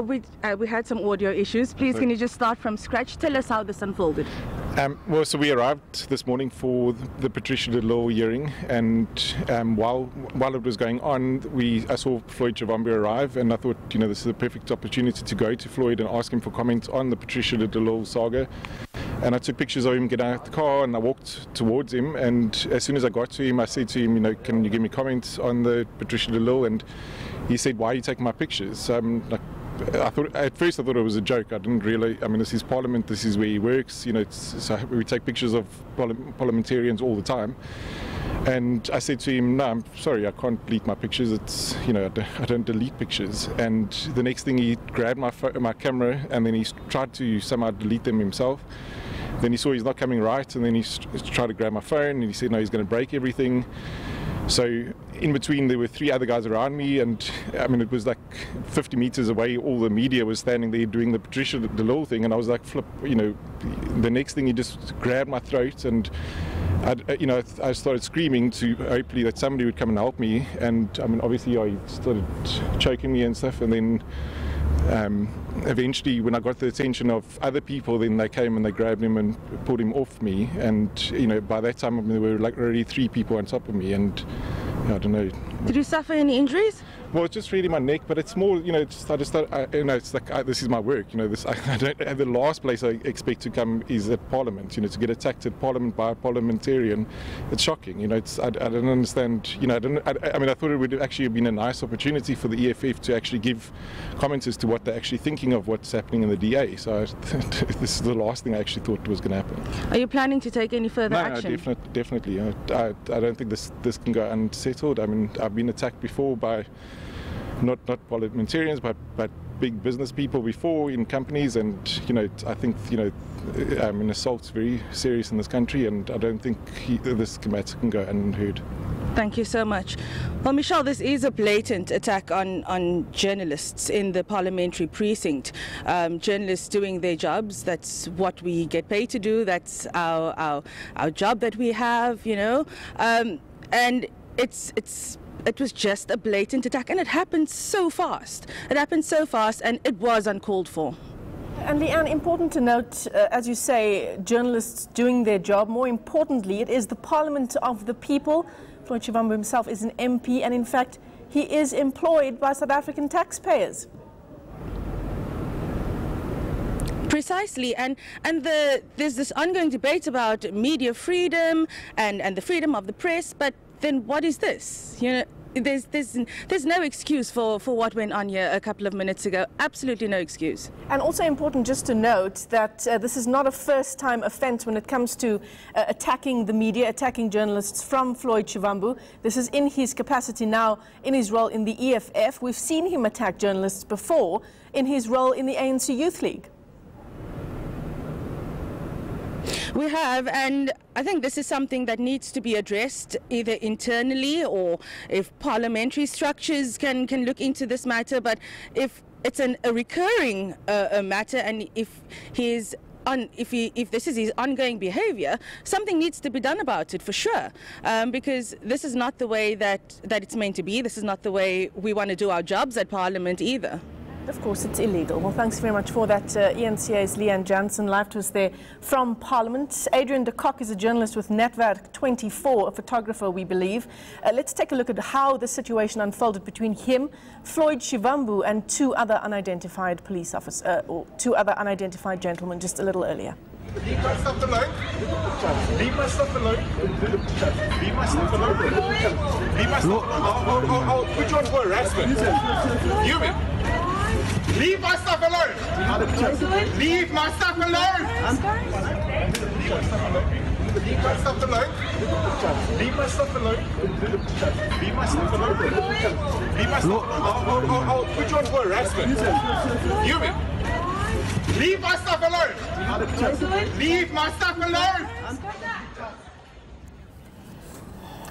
We had some audio issues. Please, can you just start from scratch? Tell us how this unfolded. Well, so we arrived this morning for the Patricia de Lille hearing, and while it was going on, I saw Floyd Shivambu arrive, and I thought, this is a perfect opportunity to go to Floyd and ask him for comments on the Patricia de Lille saga. And I took pictures of him getting out of the car, and I walked towards him, and as soon as I got to him, I said to him, can you give me comments on the Patricia de Lille? And he said, why are you taking my pictures? At first I thought it was a joke. I didn't really. This is Parliament. This is where he works. So we take pictures of parliamentarians all the time. And I said to him, no, I'm sorry, I can't delete my pictures. It's, I don't delete pictures. And the next thing, he grabbed my camera, and then he tried to somehow delete them himself. Then he saw he's not coming right, and then he tried to grab my phone, and he said, no, he's going to break everything. So in between, there were 3 other guys around me, and it was like 50 meters away. All the media was standing there doing the Patricia de Lille thing, and I was like, flip, the next thing, he just grabbed my throat, and I started screaming to hopefully that somebody would come and help me. And obviously, he started choking me and stuff, and then eventually, when I got the attention of other people, then they came and they grabbed him and pulled him off me. And by that time, there were like already 3 people on top of me, and I don't know. Did you suffer any injuries? Well, it's just really my neck, but it's more, it's like this is my work. I don't. The last place I expect to come is at Parliament. To get attacked at Parliament by a parliamentarian, it's shocking. I don't understand. I thought it would actually have been a nice opportunity for the EFF to actually give comments as to what they're actually thinking of what's happening in the DA. So this is the last thing I actually thought was going to happen. Are you planning to take any further action? No, definitely. I don't think this can go unsettled. I've been attacked before by not parliamentarians, but big business people before in companies, and I think an assault's very serious in this country, and I don't think this matter can go unheard. Thank you so much. Well, Michelle, this is a blatant attack on journalists in the parliamentary precinct. Journalists doing their jobs, that's what we get paid to do, that's our job that we have, and it was just a blatant attack, and it happened so fast. And it was uncalled for. And Leanne, important to note, as you say, journalists doing their job. More importantly, it is the Parliament of the people. Floyd Shivambu himself is an MP, and in fact, he is employed by South African taxpayers. Precisely, and there's this ongoing debate about media freedom and the freedom of the press, but then what is this? There's no excuse for what went on here a couple of minutes ago. Absolutely no excuse. And also important just to note that this is not a first-time offence when it comes to attacking the media, attacking journalists from Floyd Shivambu. This is in his capacity now, in his role in the EFF. We've seen him attack journalists before in his role in the ANC Youth League. We have, and I think this is something that needs to be addressed either internally, or if parliamentary structures can look into this matter. But if it's a recurring matter, and if this is his ongoing behavior, something needs to be done about it for sure, because this is not the way that it's meant to be. This is not the way we want to do our jobs at Parliament either. Of course, it's illegal. Well, thanks very much for that. ENCA's Leanne Jansen live to us there from Parliament. Adrian de Kock is a journalist with Netwerk 24, a photographer, we believe. Let's take a look at how the situation unfolded between him, Floyd Shivambu, and 2 other unidentified police officers, or 2 other unidentified gentlemen just a little earlier. Leave my stuff alone. Leave my stuff alone. Leave my stuff alone. Leave my stuff alone. I'll put you on for harassment. Human. Leave my stuff alone. Leave my stuff alone. Leave my stuff alone. Leave my stuff alone. Leave my stuff alone. Leave my stuff alone. I'll put you on for harassment. Human. Leave my stuff alone. Leave my stuff alone.